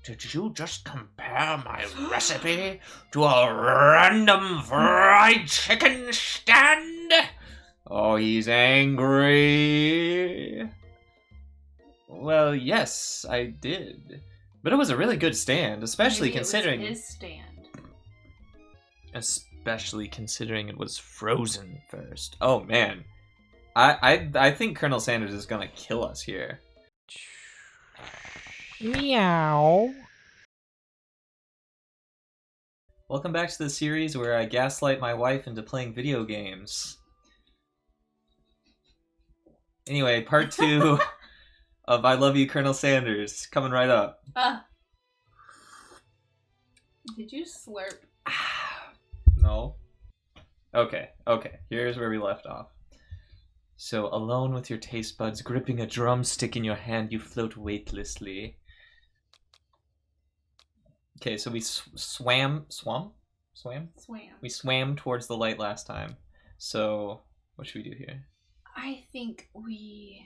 Did you just compare my recipe to a random fried chicken stand? Oh, he's angry. Well, yes, I did. But it was a really good stand, especially Maybe considering... it was his stand. Especially considering it was frozen first. Oh, man. I think Colonel Sanders is gonna kill us here. Meow. Welcome back to the series where I gaslight my wife into playing video games. Anyway, part 2 of I Love You, Colonel Sanders, coming right up. Did you slurp? No. Okay, here's where we left off. So, alone with your taste buds, gripping a drumstick in your hand, you float weightlessly. Okay, so we swam? We swam towards the light last time. So, what should we do here? I think we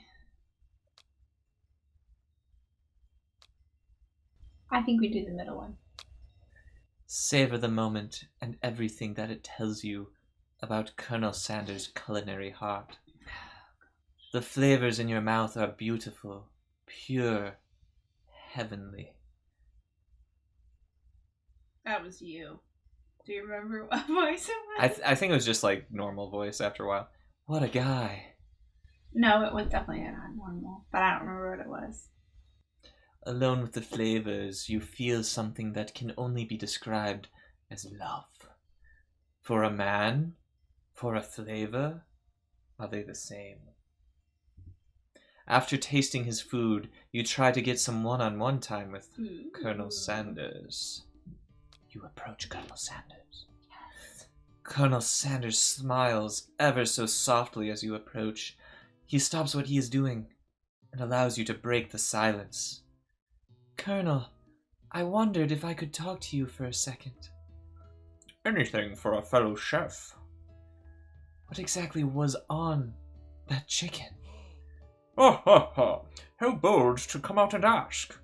do the middle one. Savor the moment and everything that it tells you about Colonel Sanders' culinary heart. The flavors in your mouth are beautiful, pure, heavenly. That was you. Do you remember what voice it was? I think it was just like normal voice after a while. What a guy. No, it was definitely not normal, but I don't remember what it was. Alone with the flavors, you feel something that can only be described as love. For a man, for a flavor, are they the same? After tasting his food, you try to get some one-on-one time with Colonel Sanders. You approach Colonel Sanders. Yes. Colonel Sanders smiles ever so softly as you approach. He stops what he is doing and allows you to break the silence. Colonel, I wondered if I could talk to you for a second. Anything for a fellow chef. What exactly was on that chicken? Oh, ha, ha. How bold to come out and ask.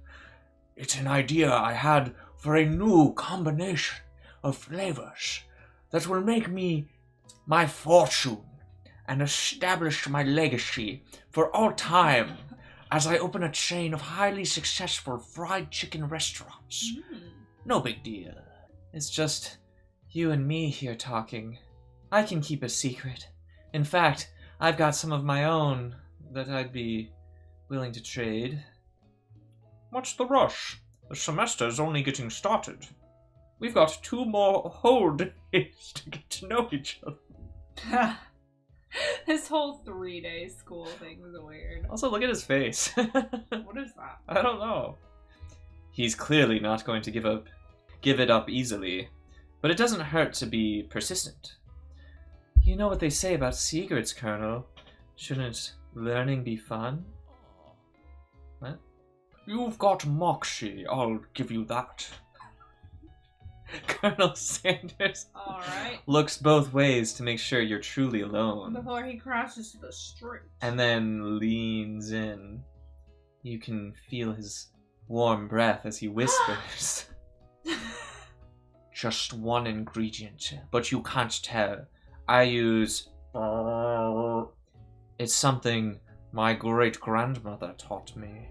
It's an idea I had for a new combination of flavors that will make me my fortune and establish my legacy for all time as I open a chain of highly successful fried chicken restaurants. No big deal. It's just you and me here talking. I can keep a secret. In fact, I've got some of my own that I'd be willing to trade. What's the rush? The semester's only getting started. We've got 2 more whole days to get to know each other. This whole 3-day school thing was weird. Also, look at his face. What is that? I don't know. He's clearly not going to give it up easily, but it doesn't hurt to be persistent. You know what they say about secrets, Colonel. Shouldn't learning be fun? What? You've got moxie, I'll give you that. Colonel Sanders looks both ways to make sure you're truly alone. Before he crosses the street. And then leans in. You can feel his warm breath as he whispers. Just one ingredient, but you can't tell. I use... It's something my great-grandmother taught me.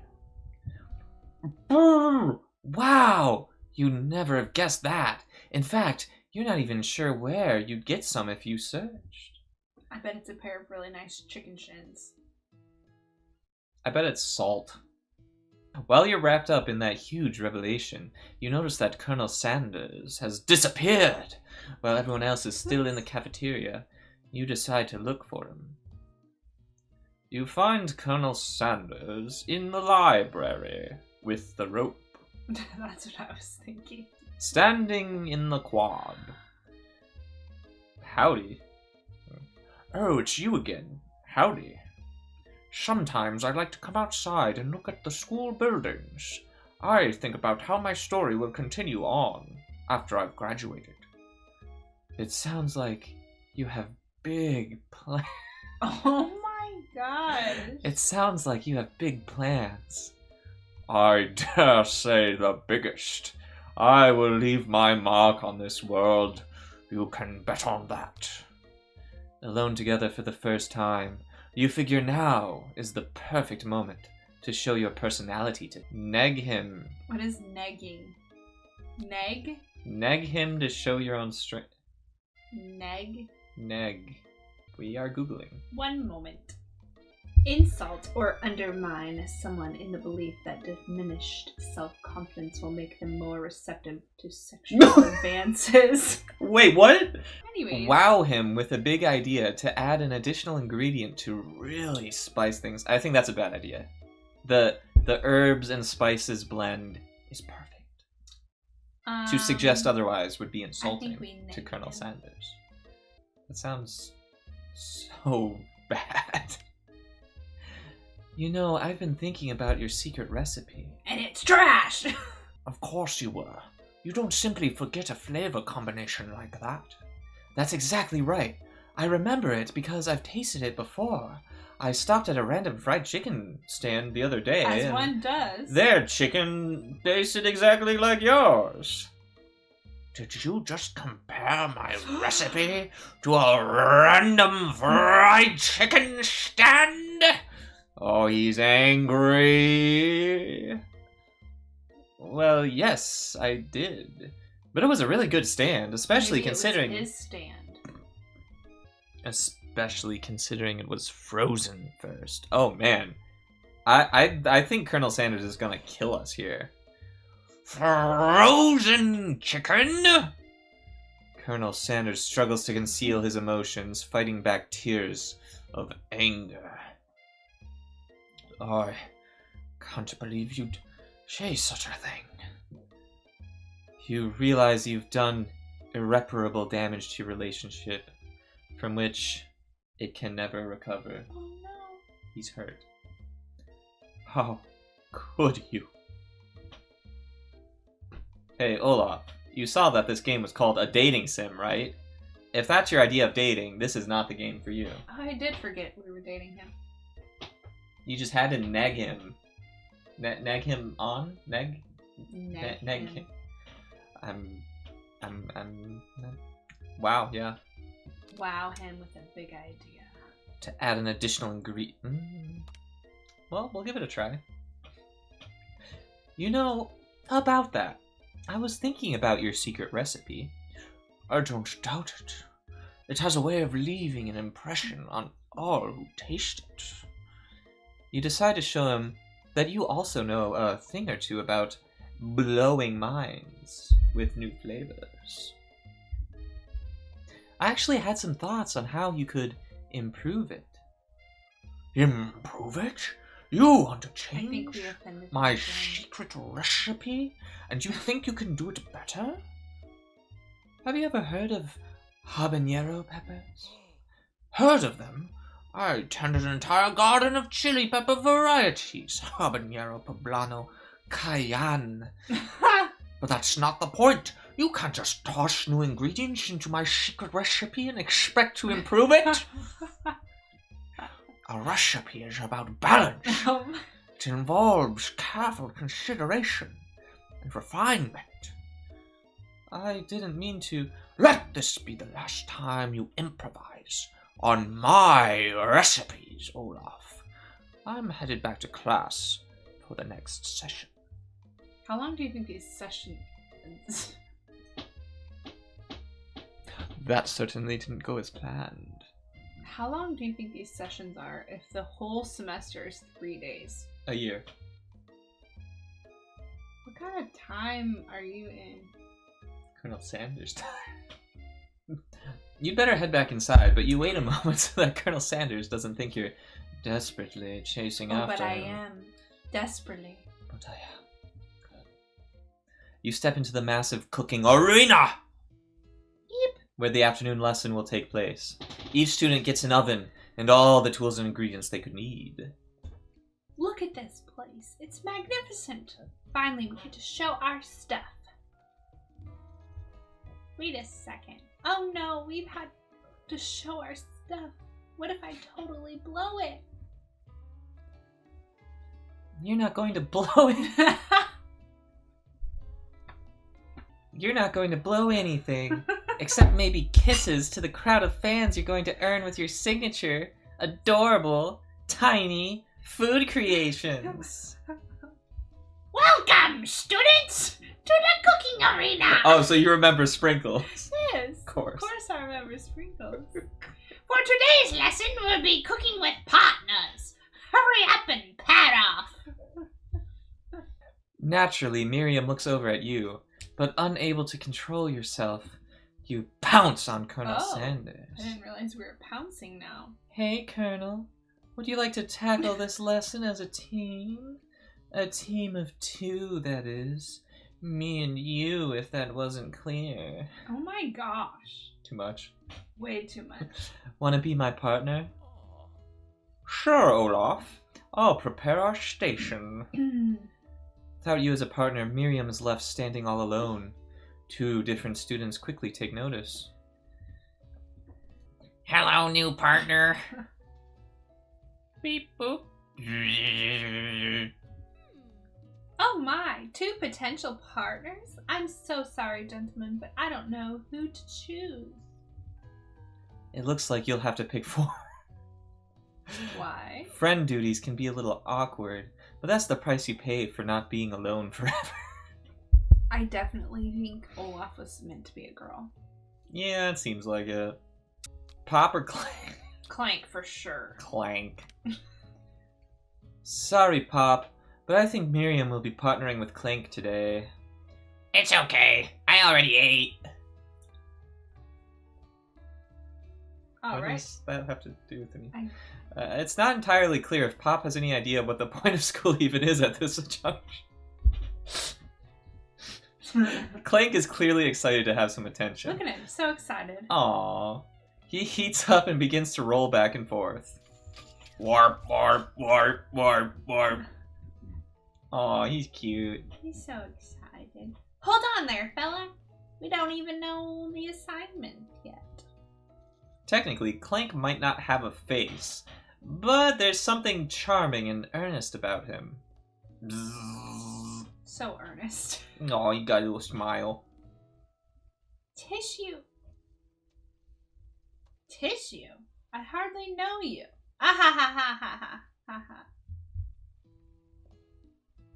Wow! You'd never have guessed that. In fact, you're not even sure where you'd get some if you searched. I bet it's a pair of really nice chicken shins. I bet it's salt. While you're wrapped up in that huge revelation, you notice that Colonel Sanders has disappeared. While everyone else is still in the cafeteria, you decide to look for him. You find Colonel Sanders in the library with the rope. That's what I was thinking. Standing in the quad. Howdy. Oh, it's you again. Howdy. Sometimes I like to come outside and look at the school buildings. I think about how my story will continue on after I've graduated. It sounds like you have big plans. Oh my god. It sounds like you have big plans. I dare say the biggest. I will leave my mark on this world. You can bet on that. Alone together for the first time, you figure now is the perfect moment to show your personality to neg him. What is negging? Neg? Neg him to show your own strength. Neg? Neg. We are Googling. One moment. Insult or undermine someone in the belief that diminished self-confidence will make them more receptive to sexual advances. Wait, what? Anyways. Wow him with a big idea to add an additional ingredient to really spice things. I think that's a bad idea. The herbs and spices blend is perfect. To suggest otherwise would be insulting to Colonel Sanders. That sounds so bad. You know, I've been thinking about your secret recipe. And it's trash! Of course you were. You don't simply forget a flavor combination like that. That's exactly right. I remember it because I've tasted it before. I stopped at a random fried chicken stand the other day. As one does. Their chicken tasted exactly like yours. Did you just compare my recipe to a random fried chicken stand? Oh, he's angry. Well, yes, I did. But it was a really good stand, especially Maybe considering... it was his stand. Especially considering it was frozen first. Oh, man. I think Colonel Sanders is gonna kill us here. Frozen chicken? Colonel Sanders struggles to conceal his emotions, fighting back tears of anger. I can't believe you'd say such a thing. You realize you've done irreparable damage to your relationship, from which it can never recover. Oh no. He's hurt. How could you? Hey, Olaf, you saw that this game was called a dating sim, right? If that's your idea of dating, this is not the game for you. I did forget we were dating him. You just had to neg him. Neg him on? Neg? Neg him. I'm... Wow, yeah. Wow him with a big idea. To add an additional ingredient. Well, we'll give it a try. You know, about that, I was thinking about your secret recipe. I don't doubt it. It has a way of leaving an impression on all who taste it. You decide to show him that you also know a thing or two about blowing minds with new flavors. I actually had some thoughts on how you could improve it. Improve it? You want to change my secret recipe? And you think you can do it better? Have you ever heard of habanero peppers? Heard of them? I tended an entire garden of chili pepper varieties. Habanero, poblano, cayenne. But that's not the point. You can't just toss new ingredients into my secret recipe and expect to improve it. A recipe is about balance. It involves careful consideration and refinement. I didn't mean to. Let this be the last time you improvise on my recipes, Olaf. I'm headed back to class for the next session. How long do you think these sessions... That certainly didn't go as planned. How long do you think these sessions are if the whole semester is 3 days? A year. What kind of time are you in? Colonel Sanders time. You'd better head back inside, but you wait a moment so that Colonel Sanders doesn't think you're desperately chasing after him. But I am. Desperately. But I am. Good. You step into the massive cooking arena! Yep. Where the afternoon lesson will take place. Each student gets an oven and all the tools and ingredients they could need. Look at this place. It's magnificent. Finally, we get to show our stuff. Wait a second. Oh no, we've had to show our stuff. What if I totally blow it? You're not going to blow it. You're not going to blow anything. Except maybe kisses to the crowd of fans you're going to earn with your signature, adorable, tiny food creations. Welcome, students, to the cooking arena. Oh, so you remember sprinkles. Yes. Of course. I remember sprinkles. For today's lesson, we'll be cooking with partners. Hurry up and pad off. Naturally, Miriam looks over at you, but unable to control yourself, you pounce on Colonel Sanders. I didn't realize we were pouncing now. Hey, Colonel. Would you like to tackle this lesson as a team? A team of 2, that is. Me and you, if that wasn't clear. Oh my gosh. Too much. Way too much. Want to be my partner? Sure, Olaf. I'll prepare our station. Without you as a partner, Miriam is left standing all alone. 2 different students quickly take notice. Hello, new partner. Beep boop. Oh my, 2 potential partners? I'm so sorry, gentlemen, but I don't know who to choose. It looks like you'll have to pick 4. Why? Friend duties can be a little awkward, but that's the price you pay for not being alone forever. I definitely think Olaf was meant to be a girl. Yeah, it seems like it. Pop or Clank? Clank for sure. Clank. Sorry, Pop, but I think Miriam will be partnering with Clank today. It's okay. I already ate. What Alright. does that have to do with anything? It's not entirely clear if Pop has any idea what the point of school even is at this junction. Clank is clearly excited to have some attention. Look at him, so excited. Aww. He heats up and begins to roll back and forth. Warp, warp, warp, warp, warp. Aw, he's cute. He's so excited. Hold on there, fella. We don't even know the assignment yet. Technically, Clank might not have a face, but there's something charming and earnest about him. Bzzz. So earnest. Aw, you got a little smile. Tissue. Tissue? I hardly know you. Ah ha ha ha ha ha ha ha.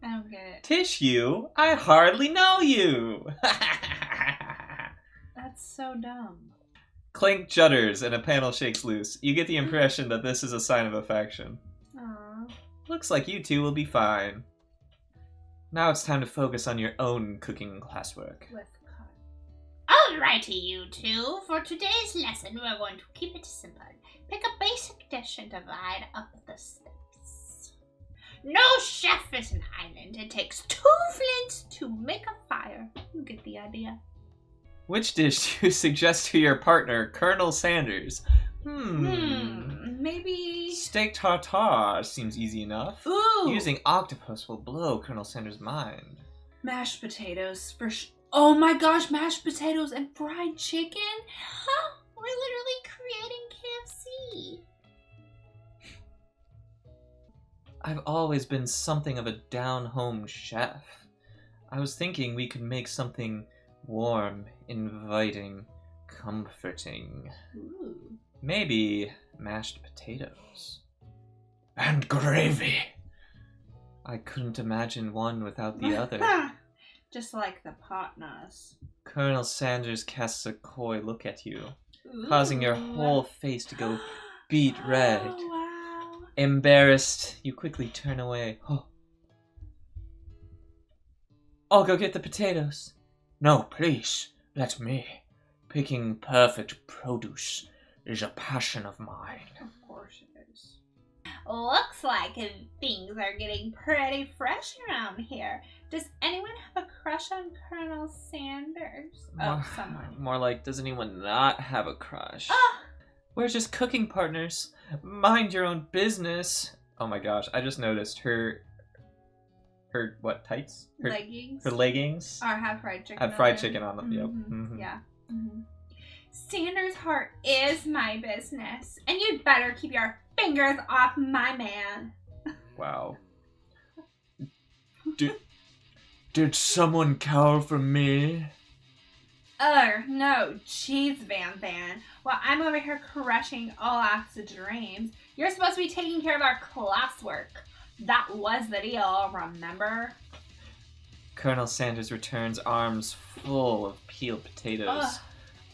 I don't get it. Tissue? I hardly know you! That's so dumb. Clank judders and a panel shakes loose. You get the impression that this is a sign of affection. Aww. Looks like you two will be fine. Now it's time to focus on your own cooking classwork. With cut. Alrighty, you 2. For today's lesson, we're going to keep it simple. Pick a basic dish and divide up the steps. No chef is an island. It takes 2 flints to make a fire. You get the idea. Which dish do you suggest to your partner, Colonel Sanders? Maybe... Steak tartare seems easy enough. Ooh! Using octopus will blow Colonel Sanders' mind. Mashed potatoes for Oh my gosh, mashed potatoes and fried chicken? Huh? We're literally creating KFC. I've always been something of a down-home chef. I was thinking we could make something warm, inviting, comforting. Ooh. Maybe mashed potatoes. And gravy! I couldn't imagine one without the other. Just like the partners. Colonel Sanders casts a coy look at you, causing your whole face to go beet red. Oh, wow. Embarrassed, you quickly turn away. Oh. I'll go get the potatoes. No, please, let me. Picking perfect produce is a passion of mine. Of course it is. Looks like things are getting pretty fresh around here. Does anyone have a crush on Colonel Sanders? Someone. More like, does anyone not have a crush? Ah! We're just cooking partners. Mind your own business. Oh my gosh, I just noticed her what, tights? Leggings. Her leggings Or have fried chicken. had fried chicken on them. Yep. Mm-hmm. Yeah. Mm-hmm. Sanders' heart is my business, and you'd better keep your fingers off my man. Wow. Did someone cower for me? No, jeez, Van Van. While I'm over here crushing Olaf's dreams, you're supposed to be taking care of our classwork. That was the deal, remember? Colonel Sanders returns, arms full of peeled potatoes. Ugh.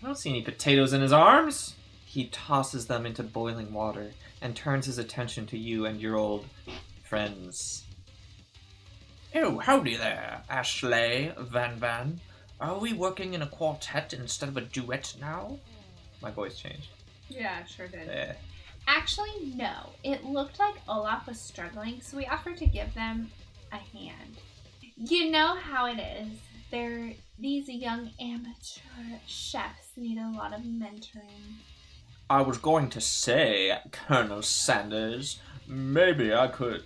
I don't see any potatoes in his arms. He tosses them into boiling water and turns his attention to you and your old friends. Oh, howdy there, Ashley, Van Van. Are we working in a quartet instead of a duet now? My voice changed. Yeah, sure did. Eh. Actually, no. It looked like Olaf was struggling, so we offered to give them a hand. You know how it is. These young amateur chefs need a lot of mentoring. I was going to say, Colonel Sanders, maybe I could...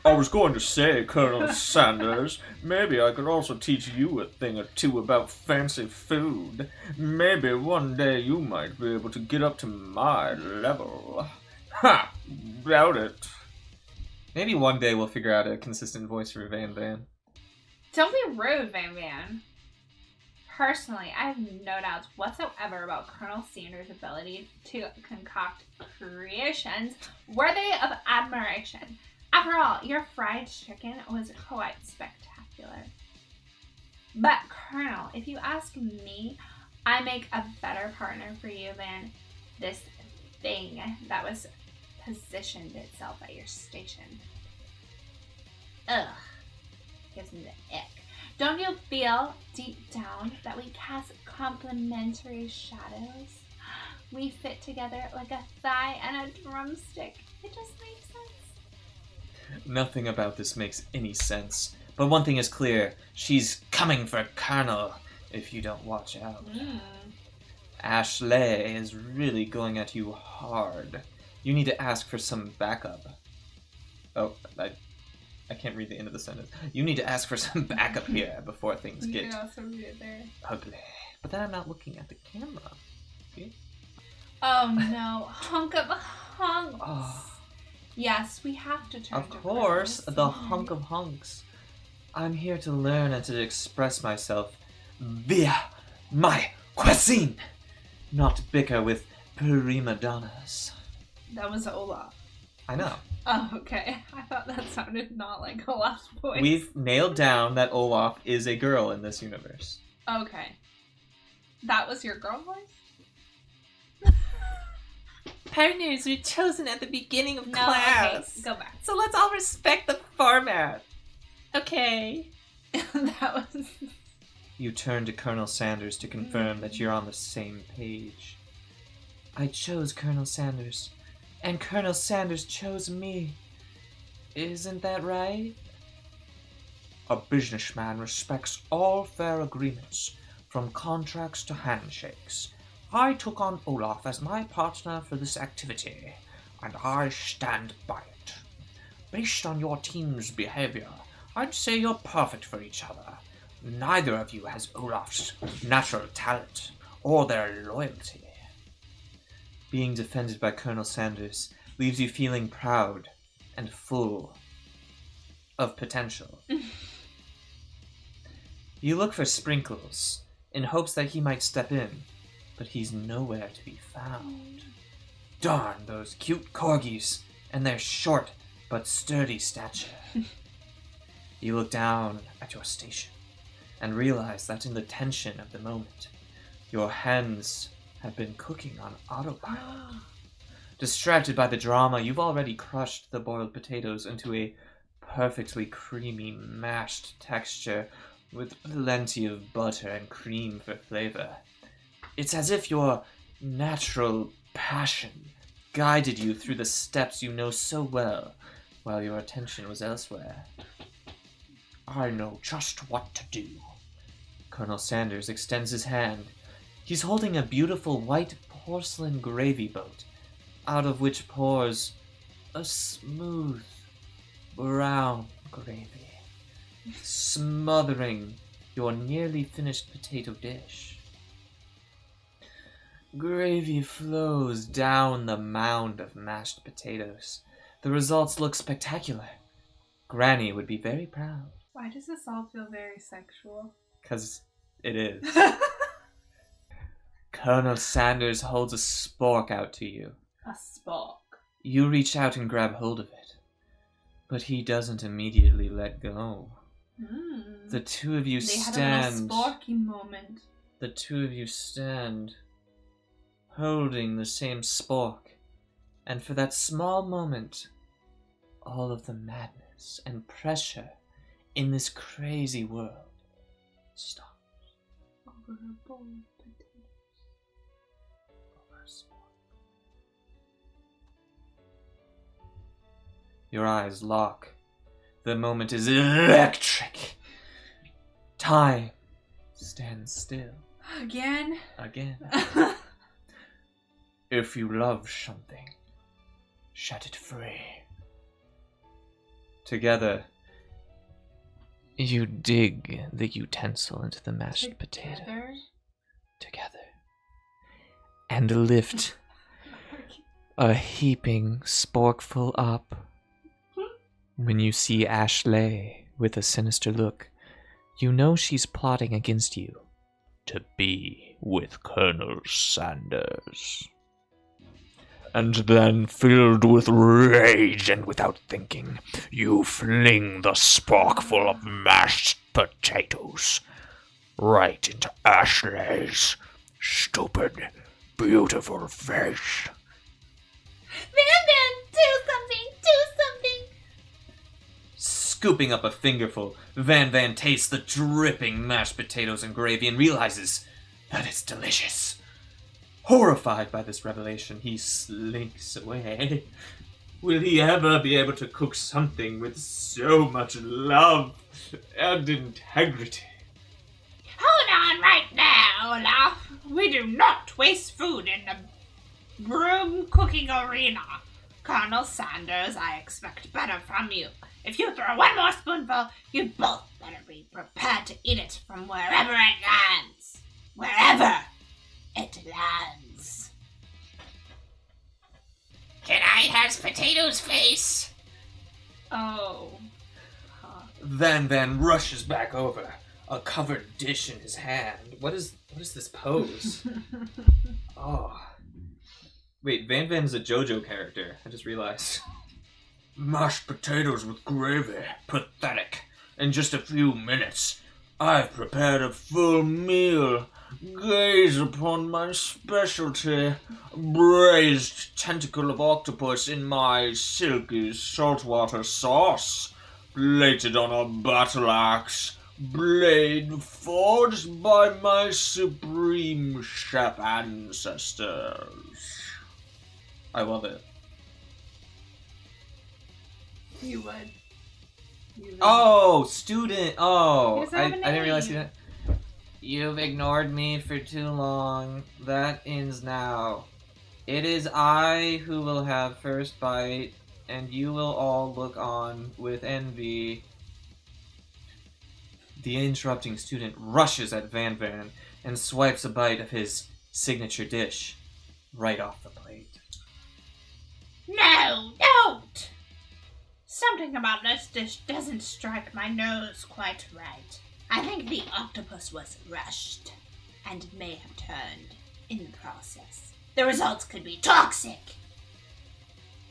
I was going to say, Colonel Sanders, maybe I could also teach you a thing or two about fancy food. Maybe one day you might be able to get up to my level. Ha! Doubt it. Maybe one day we'll figure out a consistent voice for Van Van. Don't be rude, Van Van. Personally, I have no doubts whatsoever about Colonel Sanders' ability to concoct creations worthy of admiration. After all, your fried chicken was quite spectacular. But, Colonel, if you ask me, I make a better partner for you than this thing that was positioned itself at your station. Ugh. Gives me the ick. Don't you feel deep down that we cast complementary shadows? We fit together like a thigh and a drumstick. It just makes sense. Nothing about this makes any sense. But one thing is clear. She's coming for Colonel if you don't watch out. Ashley is really going at you hard. You need to ask for some backup. Oh, I can't read the end of the sentence. You need to ask for some backup here before things get also read it there. ugly. But then I'm not looking at the camera. See? Oh no, hunk of hunks. Oh, Yes, we have to turn of to course, purpose. the hunk of hunks. I'm here to learn and to express myself via my cuisine, not bicker with prima donnas. That was Olaf. I know. Oh, okay. I thought that sounded not like Olaf's voice. We've nailed down that Olaf is a girl in this universe. Okay. That was your girl voice? Partners were chosen at the beginning of No, okay. Go back. So let's all respect the format. Okay. That was... You turn to Colonel Sanders to confirm that you're on the same page. I chose Colonel Sanders, and Colonel Sanders chose me. Isn't that right? A businessman respects all fair agreements, from contracts to handshakes. I took on Olaf as my partner for this activity, and I stand by it. Based on your team's behavior, I'd say you're perfect for each other. Neither of you has Olaf's natural talent or their loyalty. Being defended by Colonel Sanders leaves you feeling proud and full of potential. You look for Sprinkles in hopes that he might step in, but he's nowhere to be found. Darn those cute corgis and their short but sturdy stature. You look down at your station and realize that in the tension of the moment, your hands have been cooking on autopilot. Distracted by the drama, you've already crushed the boiled potatoes into a perfectly creamy mashed texture with plenty of butter and cream for flavor. It's as if your natural passion guided you through the steps you know so well while your attention was elsewhere. I know just what to do. Colonel Sanders extends his hand. He's holding a beautiful white porcelain gravy boat, out of which pours a smooth, brown gravy, smothering your nearly finished potato dish. Gravy flows down the mound of mashed potatoes. The results look spectacular. Granny would be very proud. Why does this all feel very sexual? Because it is. Colonel Sanders holds a spork out to you. A Spork. You reach out and grab hold of it, but he doesn't immediately let go. The two of you stand. They had a little Sporky moment. The two of you stand, holding the same spork, and for that small moment, all of the madness and pressure in this crazy world stops. Over a bowl of potatoes. Over a spork. Your eyes lock. The moment is electric. Time stands still. Again? Again. If you love something, set it free. Together, you dig the utensil into the mashed potato. Together. And lift a heaping sporkful up. When you see Ashley with a sinister look, you know she's plotting against you to be with Colonel Sanders. And then, filled with rage and without thinking, you fling the sporkful of mashed potatoes right into Ashley's stupid, beautiful face. Van, do something! Do something! Scooping up a fingerful, Van tastes the dripping mashed potatoes and gravy and realizes that it's delicious. Horrified by this revelation, he slinks away. Will he ever be able to cook something with so much love and integrity? Hold on right now, Olaf. We do not waste food in the broom cooking arena. Colonel Sanders, I expect better from you. If you throw one more spoonful, you both better be prepared to eat it from wherever it lands. Wherever it lands. Can I have potatoes face? Oh. Van rushes back over, a covered dish in his hand. What is this pose? Oh. Wait, Van is a JoJo character. I just realized. Mashed potatoes with gravy. Pathetic. In just a few minutes, I've prepared a full meal. Gaze upon my specialty, braised tentacle of octopus in my silky saltwater sauce, plated on a battle axe, blade forged by my supreme chef ancestors. I love it. You would. Oh, student. Oh, He doesn't I have a didn't realize name. that. You've ignored me for too long. That ends now. It is I who will have first bite, and you will all look on with envy. The interrupting student rushes at Van and swipes a bite of his signature dish right off the plate. No, don't! Something about this dish doesn't strike my nose quite right. I think the octopus was rushed and may have turned in the process. The results could be toxic.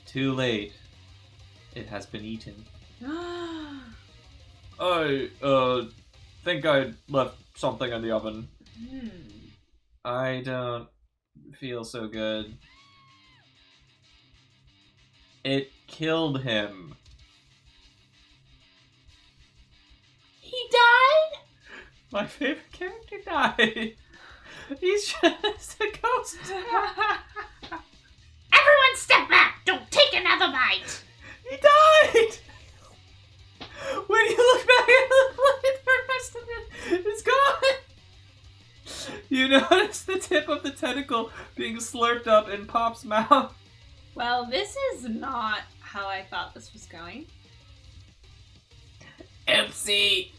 Too late. It has been eaten. I think I left something in the oven. I don't feel so good. It killed him. He died? My favorite character died. He's just a ghost. Everyone step back! Don't take another bite! He died! When you look back at the plate, the rest of it is gone. You notice the tip of the tentacle being slurped up in Pop's mouth. Well, this is not how I thought this was going. Oopsie.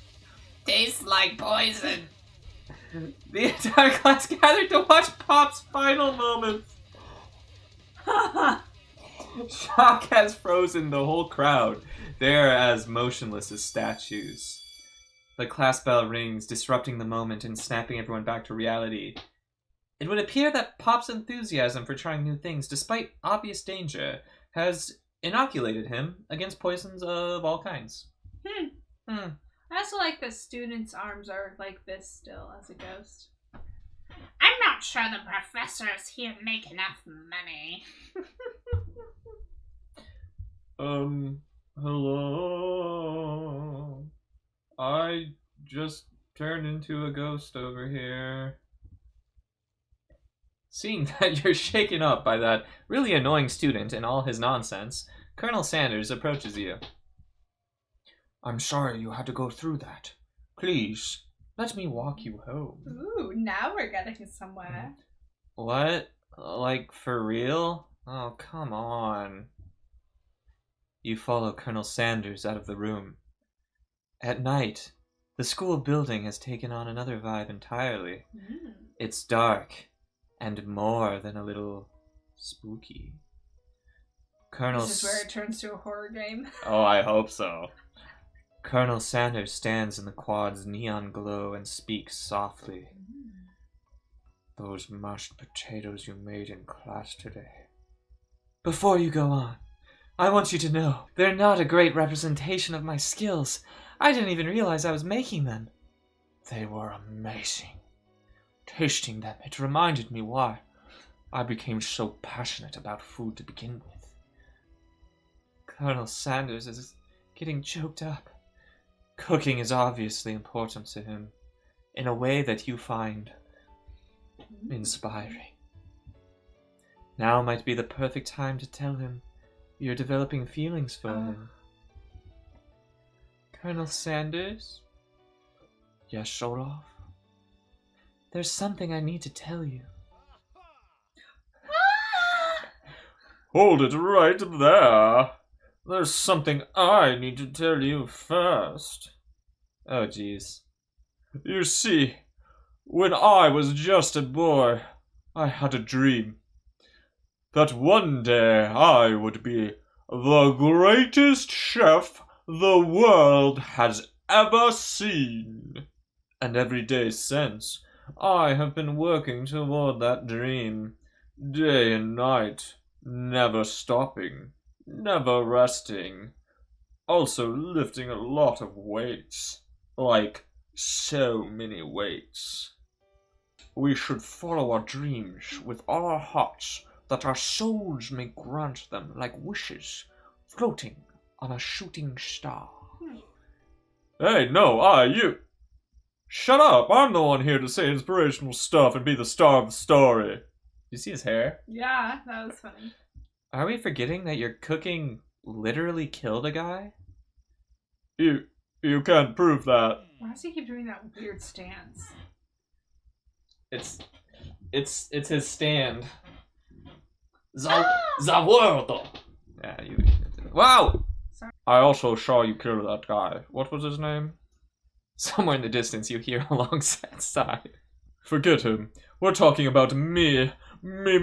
Tastes like poison. The entire class gathered to watch Pop's final moments. Shock has frozen the whole crowd. They're as motionless as statues. The class bell rings, disrupting the moment and snapping everyone back to reality. It would appear that Pop's enthusiasm for trying new things, despite obvious danger, has inoculated him against poisons of all kinds. I also like the students' arms are like this still as a ghost. I'm not sure the professors here make enough money. Hello? I just turned into a ghost over here. Seeing that you're shaken up by that really annoying student and all his nonsense, Colonel Sanders approaches you. I'm sorry you had to go through that. Please, let me walk you home. Ooh, now we're getting somewhere. What? Like, for real? Oh, come on. You follow Colonel Sanders out of the room. At night, the school building has taken on another vibe entirely. It's dark, and more than a little spooky. This is where it turns to a horror game. Oh, I hope so. Colonel Sanders stands in the quad's neon glow and speaks softly. Those mashed potatoes you made in class today. Before you go on, I want you to know they're not a great representation of my skills. I didn't even realize I was making them. They were amazing. Tasting them, it reminded me why I became so passionate about food to begin with. Colonel Sanders is getting choked up. Cooking is obviously important to him, in a way that you find inspiring. Now might be the perfect time to tell him you're developing feelings for him. Colonel Sanders? Yes, Olaf? There's something I need to tell you. Hold it right there. There's something I need to tell you first. Oh, jeez. You see, when I was just a boy, I had a dream that one day I would be the greatest chef the world has ever seen. And every day since, I have been working toward that dream, day and night, never stopping, never resting. Also lifting a lot of weights, like so many weights. We should follow our dreams with all our hearts, that our souls may grant them like wishes, floating on a shooting star. Hey, no, you. Shut up, I'm the one here to say inspirational stuff and be the star of the story. You see his hair? Yeah, that was funny. Are we forgetting that your cooking literally killed a guy? You can't prove that. Why does he keep doing that weird stance? It's his stand. The world. Yeah, you. Wow! Sorry. I also saw you kill that guy. What was his name? Somewhere in the distance you hear a long sad sigh. Forget him. We're talking about me. Me.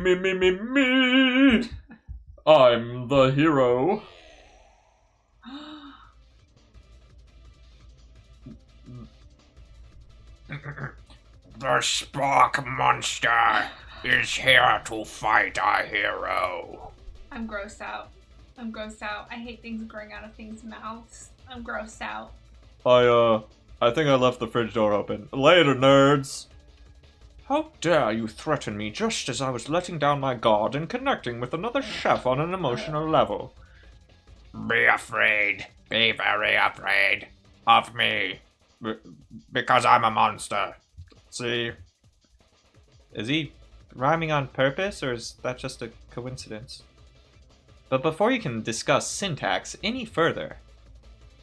I'm the hero. The Spork monster is here to fight our hero. I'm grossed out. I hate things growing out of things' mouths. I'm grossed out. I think I left the fridge door open. Later, nerds! How dare you threaten me just as I was letting down my guard and connecting with another chef on an emotional level? Be afraid. Be very afraid of me. Because I'm a monster. See? Is he rhyming on purpose, or is that just a coincidence? But before you can discuss syntax any further,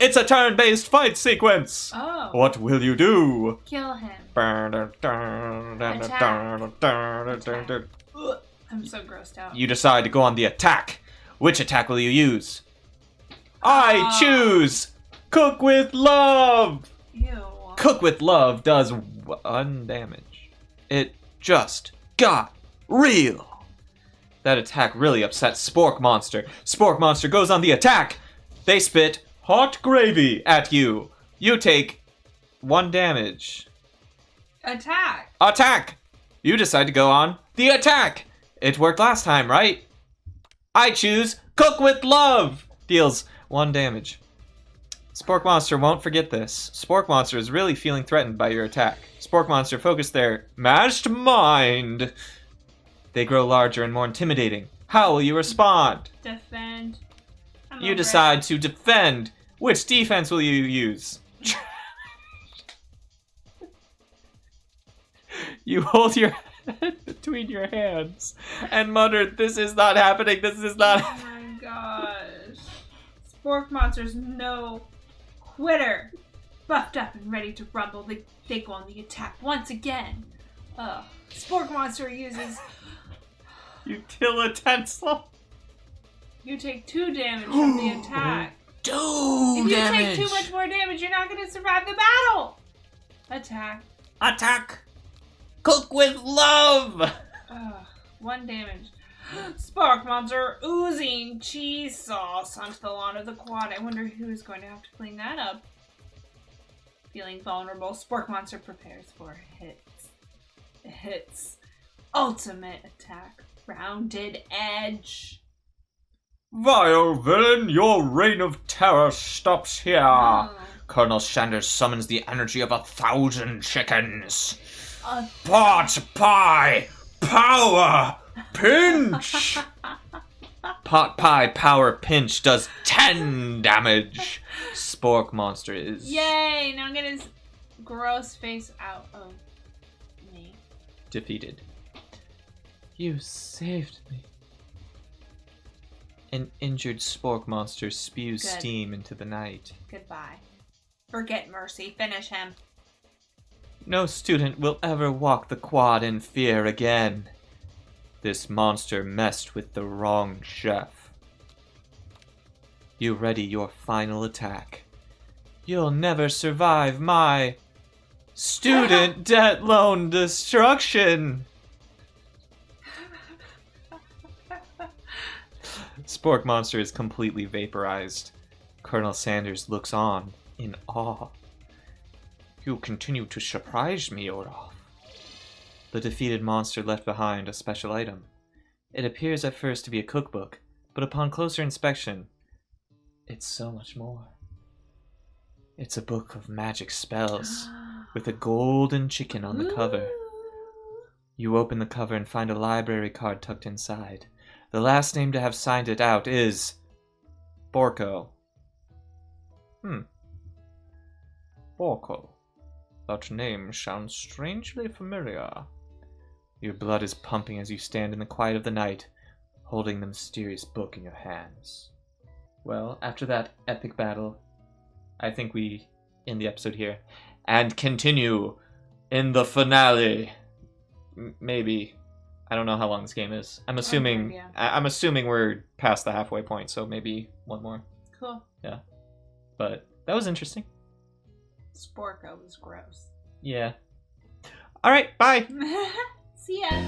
it's a turn-based fight sequence! Oh. What will you do? Kill him. I'm so grossed out. You decide to go on the attack. Which attack will you use? I choose Cook with Love! Ew. Cook with Love does 1 damage. It just got real. That attack really upset Spork Monster. Spork Monster goes on the attack. They spit hot gravy at you. You take 1 damage. Attack. Attack! You decide to go on the attack. It worked last time, right? I choose Cook with Love. Deals 1 damage. Spork Monster won't forget this. Spork Monster is really feeling threatened by your attack. Spork Monster focus their mashed mind. They grow larger and more intimidating. How will you respond? Defend. You decide to defend. Which defense will you use? You hold your head between your hands and mutter, "This is not happening, this is not happening." Oh my gosh. Spork Monster's no quitter. Buffed up and ready to rumble, they go on the attack once again. Spork Monster uses... Utilitensile. You take 2 damage from the attack. 2 If you damage. take too much more damage, you're not going to survive the battle. Attack. Attack. Cook with Love. 1 damage. Spork Monster oozing cheese sauce onto the lawn of the quad. I wonder who's going to have to clean that up. Feeling vulnerable, Spork Monster prepares for hits. Ultimate attack. Rounded edge. Vile villain, your reign of terror stops here. Oh. Colonel Sanders summons the energy of 1,000 chickens. Pot pie power pinch. Pot pie power pinch does 10 damage. Spork Monster is Yay! Now get his gross face out of me. defeated. You saved me. An injured Spork Monster spews Good. steam into the night. Goodbye. Forget mercy. Finish him. No student will ever walk the quad in fear again. This monster messed with the wrong chef. You ready your final attack. You'll never survive my student debt loan destruction. Spork Monster is completely vaporized. Colonel Sanders looks on in awe. You continue to surprise me, Olaf. The defeated monster left behind a special item. It appears at first to be a cookbook, but upon closer inspection, it's so much more. It's a book of magic spells, with a golden chicken on the cover. You open the cover and find a library card tucked inside. The last name to have signed it out is... Borko. Borko. That name sounds strangely familiar. Your blood is pumping as you stand in the quiet of the night, holding the mysterious book in your hands. Well, after that epic battle, I think we end the episode here and continue in the finale. Maybe. I don't know how long this game is. I'm assuming yeah. I'm assuming we're past the halfway point, so maybe one more. Cool. Yeah. But that was interesting. Sporko was gross. Yeah. All right, bye. See ya.